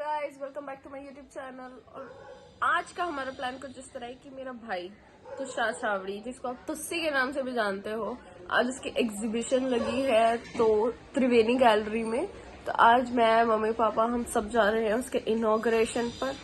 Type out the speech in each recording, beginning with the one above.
Guys, welcome back to my YouTube channel. और आज का हमारा प्लान कुछ इस तरह है कि मेरा भाई तुषार छावड़ी, जिसको आप तुस्सी के नाम से भी जानते हो, आज उसकी एग्जीबिशन लगी है तो त्रिवेणी गैलरी में। तो आज मैं, मम्मी, पापा, हम सब जा रहे हैं उसके इनॉग्रेशन पर।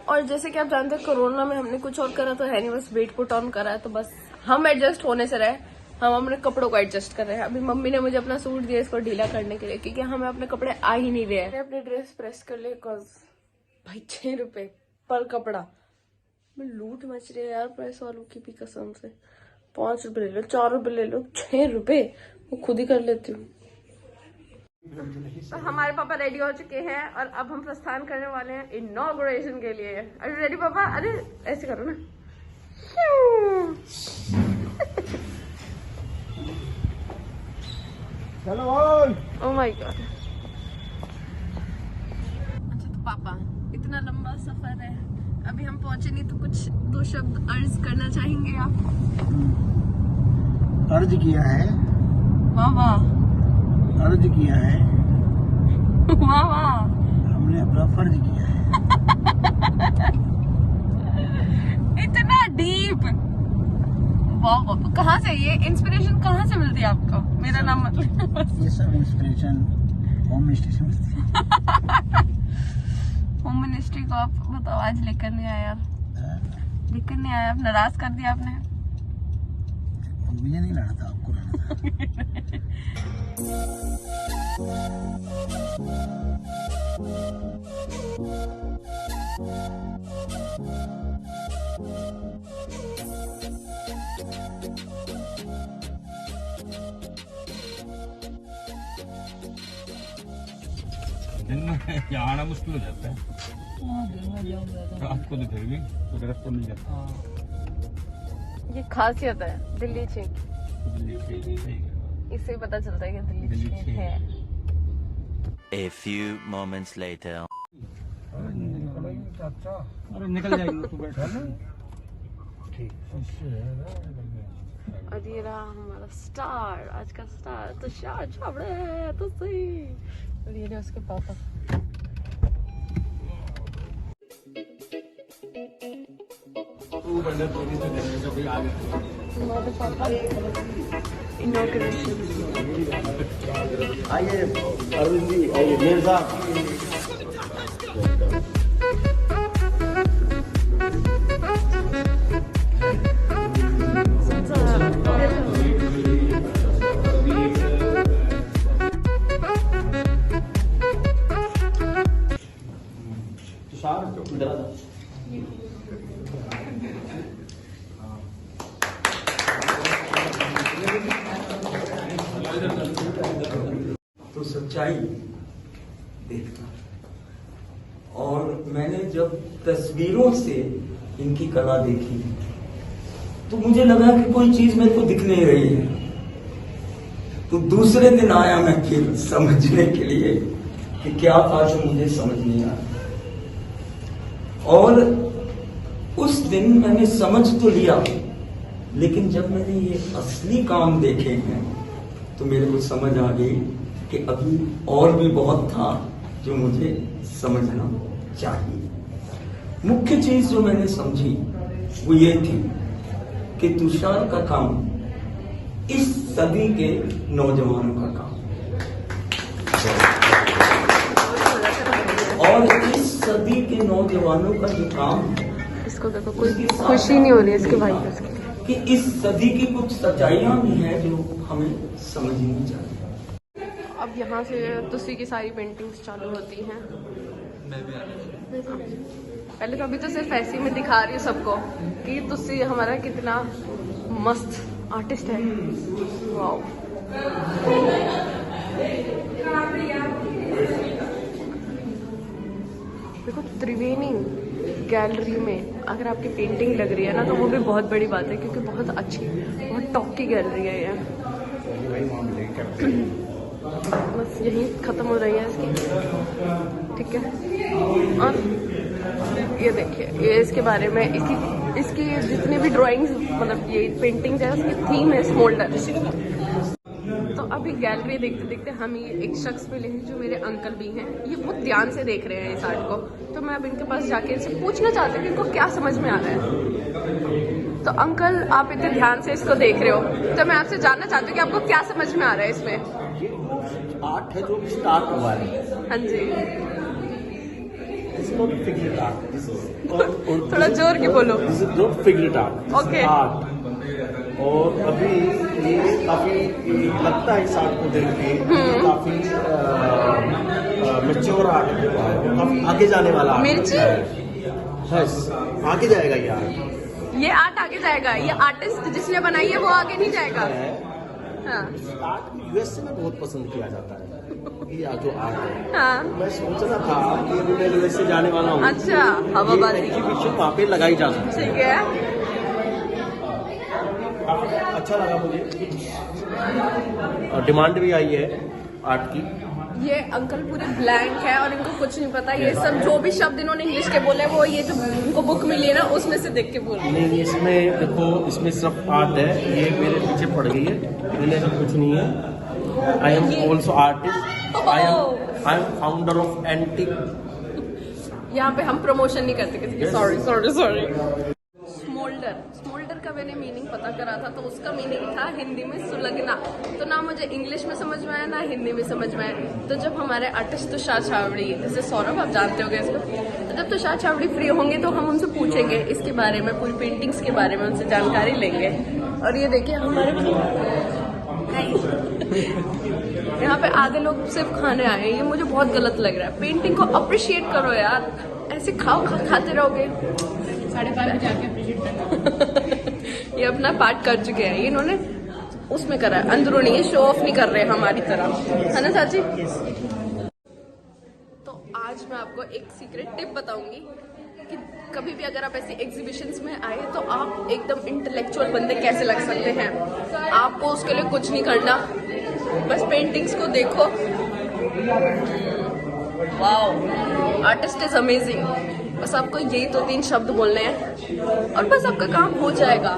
और जैसे कि आप जानते हैं, कोरोना में हमने कुछ और करा तो है नहीं, बस वेट पुट ऑन करा है। तो बस हम एडजस्ट होने से रहे, हम अपने कपड़ों को एडजस्ट कर रहे हैं। अभी मम्मी ने मुझे अपना सूट दिया इसको ढीला करने के लिए, क्योंकि हमें अपने कपड़े आ ही नहीं रहे हैं। अपनी ड्रेस प्रेस कर ले, कॉज भाई 6 रुपए पर कपड़ा में लूट मच रही है यार प्रेस वालों की भी कसम से। 5 रुपए ले लो, 4 रुपए ले लो, 6 रुपए वो खुद ही कर लेती हूँ। तो हमारे पापा रेडी हो चुके हैं और अब हम प्रस्थान करने वाले हैं इनॉग्रेशन के लिए। अरे रेडी पापा? अरे ऐसे करो ना। चलो। Oh my God. अच्छा तो पापा, इतना लंबा सफर है, अभी हम पहुंचे नहीं, तो कुछ 2 शब्द अर्ज करना चाहेंगे आप? अर्ज किया है। वाह वाह। अर्ज किया है। वाह वाह। हमने अपना फर्ज किया है। इतना डीप। वाह वाह। कहाँ से ये इंस्पिरेशन कहाँ से मिलती है आपको? मेरा नाम मतलब ये सब इंस्पिरेशन होम मिनिस्ट्री से मिलती है। होम मिनिस्ट्री को आप बताओ, आज लेकर नहीं आया? लेकर नहीं आया, आप नाराज कर दिया आपने। मुझे नहीं लाना था, आपको लाना था। दिन में यहाँ आना मुश्किल हो जाता है। रात को तो फिर भी तो रात को मिल जाता है। ये खासियत है दिल्ली छेक, दिल्ली से इससे पता चलता है कि दिल्ली छेक है। A few moments later. अरे निकल जाएगी तू बैठा ना। ठीक। और ये रहा हमारा स्टार, आज का स्टार तुषार छावड़े। तो सही। और ये रहे उसके पापा। हमारे पापा इनॉग्रेशन। आइए अरविंद जी, आइए मेरे साथ। तो सच्चाई देखना, और मैंने जब तस्वीरों से इनकी कला देखी तो मुझे लगा कि कोई चीज मेरे को दिख नहीं रही है। तो दूसरे दिन आया मैं फिर समझने के लिए कि क्या था जो मुझे समझ नहीं आया। और उस दिन मैंने समझ तो लिया, लेकिन जब मैंने ये असली काम देखे हैं तो मेरे को समझ आ गई कि अभी और भी बहुत था जो मुझे समझना चाहिए। मुख्य चीज जो मैंने समझी वो ये थी कि तुषार का काम इस सदी के नौजवानों का काम, और इस सदी के नौजवानों का जो काम, इसको देखो, कोई खुशी नहीं हो रही है इसके भाई को, कि इस सदी की कुछ सच्चाइयां भी हैं जो हमें समझनी चाहिए। अब यहाँ से तुस्सी की सारी पेंटिंग्स चालू होती हैं। पहले तो अभी तो सिर्फ ऐसे ही मैं दिखा रही हूँ सबको कि तुस्सी हमारा कितना मस्त आर्टिस्ट है। वाओ। देखो, त्रिवेणी गैलरी में अगर आपकी पेंटिंग लग रही है ना, तो वो भी बहुत बड़ी बात है, क्योंकि बहुत अच्छी, बहुत टॉप की गैलरी है ये। बस यही खत्म हो रही है इसकी, ठीक है। और ये देखिए, ये इसके बारे में, इसकी जितने भी ड्राइंग्स, मतलब ये पेंटिंग्स है, उसकी थीम है स्मोल्डर। तो अभी गैलरी देखते देखते हम ये एक शख्स मिले हैं जो मेरे अंकल भी हैं। ये बहुत ध्यान से देख रहे हैं इस आर्ट को, तो मैं अब इनके पास जाके इनसे पूछना चाहती हूँ कि इनको क्या समझ में आ रहा है। तो अंकल, आप इतने ध्यान से इसको देख रहे हो, तो मैं आपसे जानना चाहती हूँ कि आपको क्या समझ में आ रहा है इसमें। आर्ट है जो स्टार्ट हुआ है। हाँ जी, फिगरेट आर्ट। थोड़ा जोर के बोलो। फिगरेट आर्ट। ओके। आर्ट और अभी ये काफी लगता है इस आर्ट को देख के काफी मैच्योर आर्ट है, काफी आगे जाने वाला आर्ट मिर्ची? है। आगे जाएगा ये आर्ट। ये आर्ट आगे जाएगा। ये आर्टिस्ट जिसने बनाई है वो आगे नहीं जाएगा। हाँ आर्ट यूएसए में बहुत पसंद किया जाता है, ये जो आर्ट है। हाँ। मैं सोच रहा था कि अभी मैं यूएसए जाने वाला हूँ। अच्छा, हवाबाजी। एग्जीबिशन वहाँ पे लगाई जा सकती है। ठीक है। अच्छा लगा मुझे, और डिमांड भी आई है आर्ट की। ये अंकल पूरे ब्लैंक है और इनको कुछ नहीं पता। ये सब जो भी शब्द इन्होंने इंग्लिश के बोले वो ये जो इनको बुक मिली है ना उसमें से देख के बोल रहे हैं। नहीं, इसमें देखो, इसमें सिर्फ आर्ट है। ये मेरे पीछे पड़ गई है, इन्हें कुछ नहीं है। I am also artist. I am founder of antique. यहाँ पे हम प्रमोशन नहीं करते किसी की। Sorry sorry sorry. Smoulder, smoulder का मैंने मीनिंग पता करा था, तो उसका मीनिंग था हिंदी में सुलगना। तो ना मुझे इंग्लिश में समझ में आया ना हिंदी में समझ में आया। तो जब हमारे आर्टिस्ट तुषार छावड़ी, जैसे सौरभ आप जानते होंगे इसको, तो जब तुषार छावड़ी फ्री होंगे तो हम उनसे पूछेंगे इसके बारे में, पूरी पेंटिंग्स के बारे में उनसे जानकारी लेंगे। और ये देखिए हमारे यहाँ पे आधे लोग सिर्फ खाने आए हैं। ये मुझे बहुत गलत लग रहा है। पेंटिंग को अप्रिशिएट करो यार, ऐसे खाते रहोगे। 12:30 जाके अप्रिशिएट करना। ये अपना पार्ट कर चुके हैं, इन्होंने उसमें करा है, अंदरूनी। ये शो ऑफ नहीं कर रहे हमारी तरह, है ना चाची? तो आज मैं आपको एक सीक्रेट टिप बताऊंगी कि कभी भी अगर आप ऐसी एग्जीबिशंस में आए तो आप एकदम इंटेलेक्चुअल बंदे कैसे लग सकते हैं। आपको उसके लिए कुछ नहीं करना, बस पेंटिंग्स को देखो। Wow, artist is amazing. बस आपको यही 2-3 शब्द बोलने हैं और बस आपका काम हो जाएगा।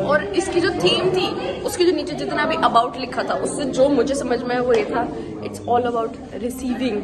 और इसकी जो थीम थी, उसके जो नीचे जितना भी अबाउट लिखा था, उससे जो मुझे समझ में आया वो ये था, it's all about receiving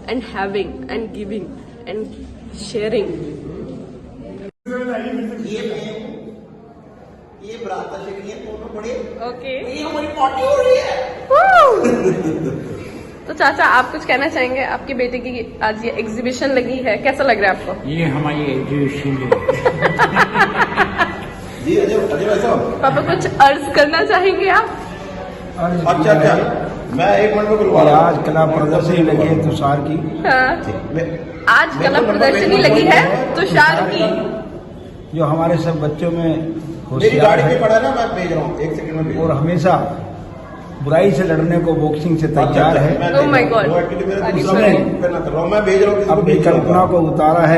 end having and giving and sharing. ये बराबर से दोनों बड़े। ओके, ये हमारी पार्टी हो रही है। तो चाचा आप कुछ कहना चाहेंगे? आपके बेटे की आज ये एग्जीबिशन लगी है, कैसा लग रहा है आपको? ये हमारी एग्जीबिशन जी अजय भाई साहब, पापा कुछ अर्ज करना चाहेंगे आप? अच्छा क्या, मैं 1 मिनट में बुलवा रहा हूं। आज कला प्रदर्शनी लगी है तुषार की। हाँ, आज कला प्रदर्शनी लगी है तुषार की, जो हमारे सब बच्चों में मेरी गाड़ी पे पड़ा ना, मैं भेज रहा हूँ 1 सेकंड में भेज और हमेशा बुराई से लड़ने को बॉक्सिंग से तैयार है। Oh my God! मैं भेज रहा हूँ, अपनी कल्पना को उतारा है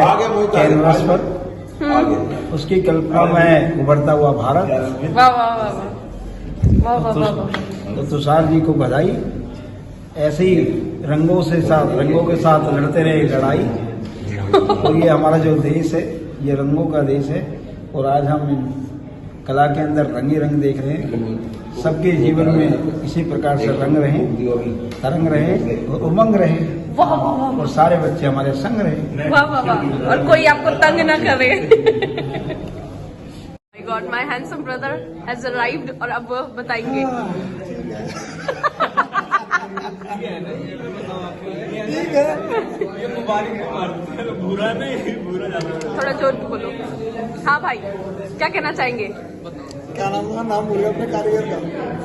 कैनवास पर, उसकी कल्पना में उभरता हुआ भारत। वाह वाह वाह वाह वाह वाह वाह। तो तुषार जी को बधाई। ऐसे ही रंगों के साथ लड़ते रहे लड़ाई। और ये हमारा जो देश है, ये रंगों का देश है। और आज हम कला के अंदर रंग ही रंग देख रहे हैं। सबके जीवन में इसी प्रकार से रंग रहे, तरंग रहे और उमंग रहे। वाह वाह वाह। और सारे बच्चे हमारे संग रहे। वाह वाह वाह। और कोई आपको तंग ना करे। My God, my handsome brother has arrived और अब वो बताएंगे। थोड़ा जोर से बोलो। हाँ भाई, क्या कहना चाहेंगे? क्या नाम था? नाम बोलिए अपने कारीगर का।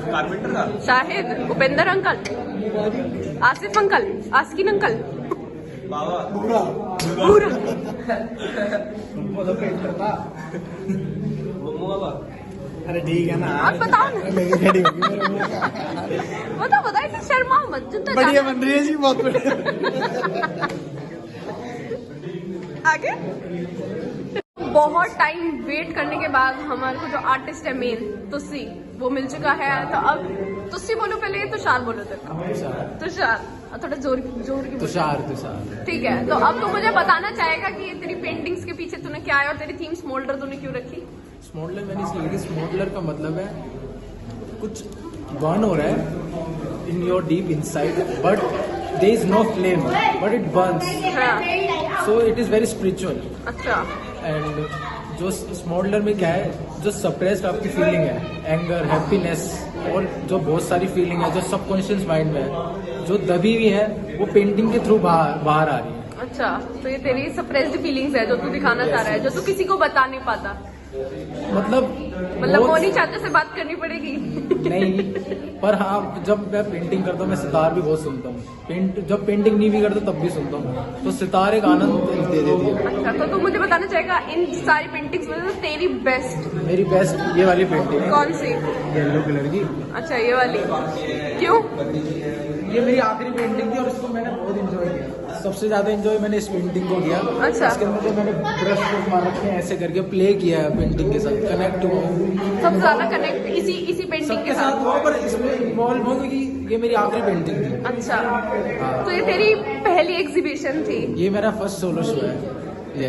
कारपेंटर का Shahid, Upendra uncle, Asif uncle, asking uncle, पूरा पूरा। अरे ठीक है ना, और बताओ ना, मेरी रेडी होगी मेरे मुंह का। बताओ इसे शर्मा मत, जितना बढ़िया जाना- बन रही है जी, बहुत बढ़िया। आगे बहुत टाइम वेट करने के बाद हमारे को जो आर्टिस्ट है मेन तुस्सी, वो मिल चुका है। तो अब तुस्सी बोलो पहले, तुषार बोलो। तुषार थोड़ा जोर की तुषार। ठीक है, तो अब तू मुझे बताना चाहेगा कि ये तेरी पेंटिंग्स के पीछे तूने क्या है और तेरी थीम स्मोल्डर तूने क्यों रखी? स्मोल्डर मैंने इसलिए, स्मोल्डर का मतलब है कुछ बर्न हो रहा है in your deep inside, but there is no flame, but it burns. हाँ, So it is very spiritual. अच्छा, And जो स्मॉडलर में क्या है, जो सप्रेस्ड आपकी फीलिंग है, एंगर, हैप्पीनेस और जो बहुत सारी फीलिंग है जो सबकॉन्शियस माइंड में है, जो दबी हुई है, वो पेंटिंग के थ्रू बाहर आ रही है. अच्छा, तो ये तेरी सप्रेस्ड फीलिंग्स है जो तू दिखाना चाह रहा है, जो तू किसी को बता नहीं पाता. मतलब वो नहीं चाहते से बात करनी पड़ेगी. नहीं, पर हाँ, जब मैं पेंटिंग करता हूँ मैं सितार भी बहुत सुनता हूँ. जब पेंटिंग नहीं भी करता तब भी सुनता हूँ, तो सितार एक आनंद दे देती है. अच्छा, तो तू मुझे बताना चाहेगा इन सारी पेंटिंग्स में से तेरी बेस्ट मेरी बेस्ट ये वाली पेंटिंग है, कौन सी? येलो कलर की. अच्छा, ये वाली. क्यों? ये मेरी आखिरी पेंटिंग थी और इसको मैंने बहुत एंजॉय किया. सबसे ज्यादा एंजॉय मैंने इस पेंटिंग को किया. अच्छा. इसके अंदर जो मैंने ब्रश स्ट्रोक मार रखे हैं, ऐसे करके प्ले किया है पेंटिंग के साथ, कनेक्ट हुआ हूँ सबसे ज्यादा कनेक्ट इसी पेंटिंग के सबके साथ. साथ हुआ, पर इसमें इन्वॉल्व हो क्योंकि ये मेरी आखिरी पेंटिंग थी. अच्छा, तो ये तेरी पहली एग्जीबिशन थी. ये मेरा फर्स्ट सोलो शो है.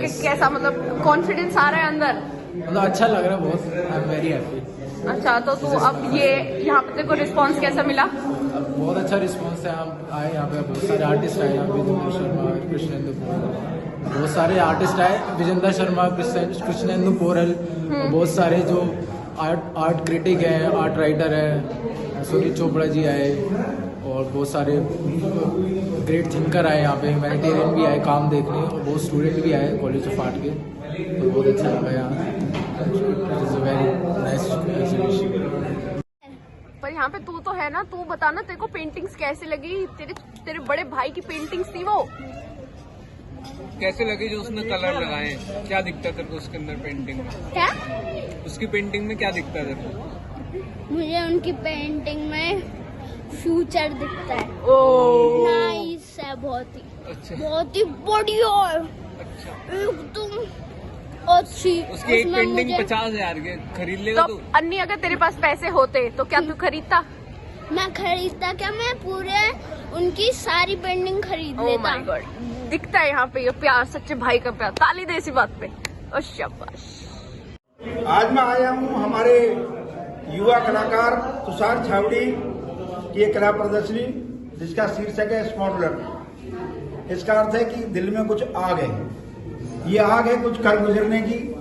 यस, कैसा, मतलब कॉन्फिडेंस आ रहा है अंदर? मतलब अच्छा लग रहा है बहुत. I am very happy. अच्छा, तो तू अब ये यहाँ पे तेरे को रिस्पॉन्स कैसा मिला? बहुत अच्छा रिस्पॉन्स है. हम आए यहाँ पे, बहुत सारे आर्टिस्ट आए यहाँ पे, विजेंद्र शर्मा, कृष्णेंदु पोरल, बहुत सारे आर्टिस्ट आए. विजेंद्र शर्मा, कृष्णेंदु पोरल, बहुत सारे जो आर्ट क्रिटिक हैं, आर्ट राइटर हैं, सूरज चोपड़ा जी आए, और बहुत सारे ग्रेट थिंकर आए यहाँ पे. ह्यूमैनिटेरियन भी आए काम देखने, और बहुत स्टूडेंट भी आए कॉलेज ऑफ आर्ट के. तो बहुत अच्छा लगा यहाँ. It is a very nice exhibition. पर यहाँ पे तू तो है ना, तू बता ना तेरे को पेंटिंग्स कैसी लगी? तेरे बड़े भाई की पेंटिंग्स थी वो. कैसे लगे जो उसने कलर लगाए? क्या दिखता तेरे को उसके अंदर पेंटिंग में? क्या? उसकी पेंटिंग में क्या दिखता है तेरे को? मुझे उनकी पेंटिंग में फ्यूचर दिखता है. ओ, नाइस है, बहुत ही अच्छा, बहुत ही बढ़िया है, अच्छा. एकदम अच्छी. उसकी एक उसमें पेंटिंग मुझे- 50,000 के खरीद लेगा तो तू? अन्नी अगर तेरे पास पैसे होते तो क्या तू खरीदता? मैं खरीदता क्या, मैं पूरे उनकी सारी पेंटिंग खरीद ओह लेता. माय गॉड, दिखता है यहाँ पे ये प्यार, सच्चे भाई का प्यार. ताली दे इसी बात पे. और शाबाश. आज मैं आया हूँ हमारे युवा कलाकार तुषार छावड़ी की एक कला प्रदर्शनी जिसका शीर्षक है स्मॉडलर. इसका अर्थ है कि दिल में कुछ आग है. ये आग है कुछ कर गुजरने की,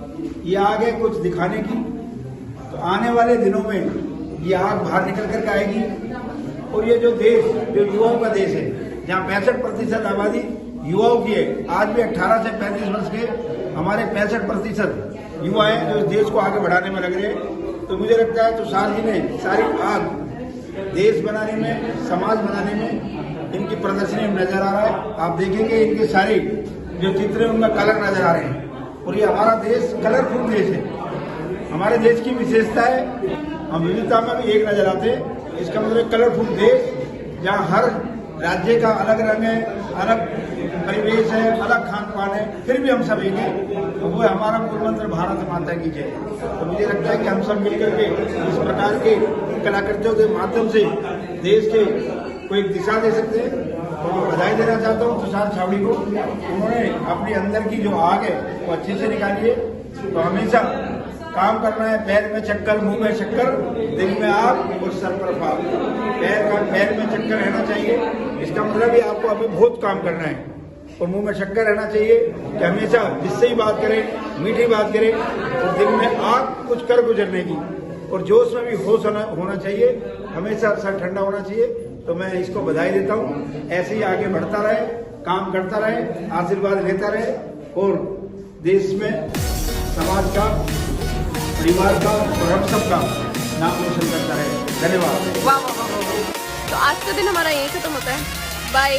ये आग है कुछ दिखाने की. तो आने वाले दिनों में ये आग बाहर निकल कर आएगी. और ये जो देश, जो युवाओं का देश है, जहाँ 65% आबादी युवाओं की है. आज भी 18 से 35 वर्ष के हमारे 65% युवा हैं जो इस देश को आगे बढ़ाने में लग रहे हैं. तो मुझे लगता है तुषार जी ने सारी आग देश बनाने में, समाज बनाने में इनकी प्रदर्शनी में नजर आ रहा है. आप देखेंगे इनके सारे जो चित्र हैं उनका कलर नजर आ रहे हैं. और ये हमारा देश कलरफुल देश है. हमारे देश की विशेषता है, हम विविधता में भी एक नजर आते हैं. इसका मतलब कलरफुल देश जहाँ हर राज्य का अलग रंग है, अलग परिवेश है, अलग खान पान है, फिर भी हम सब एक हैं. तो वो है हमारा मूल मंत्र, भारत माता की जय. तो मुझे लगता है कि हम सब मिलकर के इस प्रकार के कलाकृतियों के माध्यम से देश के को एक दिशा दे सकते हैं. और मैं बधाई देना चाहता हूँ तुषार छावड़ी को. उन्होंने अपनी अंदर की जो आग है वो अच्छे से निकाली है. तो हमेशा काम करना है, पैर में चक्कर, मुंह में शक्कर, दिल में आग और सर पर फाग. पैर में चक्कर रहना चाहिए. इसका मतलब ये आपको अभी बहुत काम करना है. और मुंह में शक्कर रहना चाहिए कि हमेशा जिससे ही बात करें मीठी बात करें. और दिल में आग कुछ कर गुजरने की. और जोश में भी होश होना चाहिए. हमेशा सर ठंडा होना चाहिए. तो मैं इसको बधाई देता हूँ. ऐसे ही आगे बढ़ता रहे, काम करता रहे, आशीर्वाद लेता रहे और देश में, समाज का, परिवार का और हम सबका नाम रोशन करता रहे. धन्यवाद. वाह वाह वाह वाह. तो आज का दिन हमारा यही खत्म होता है. बाय.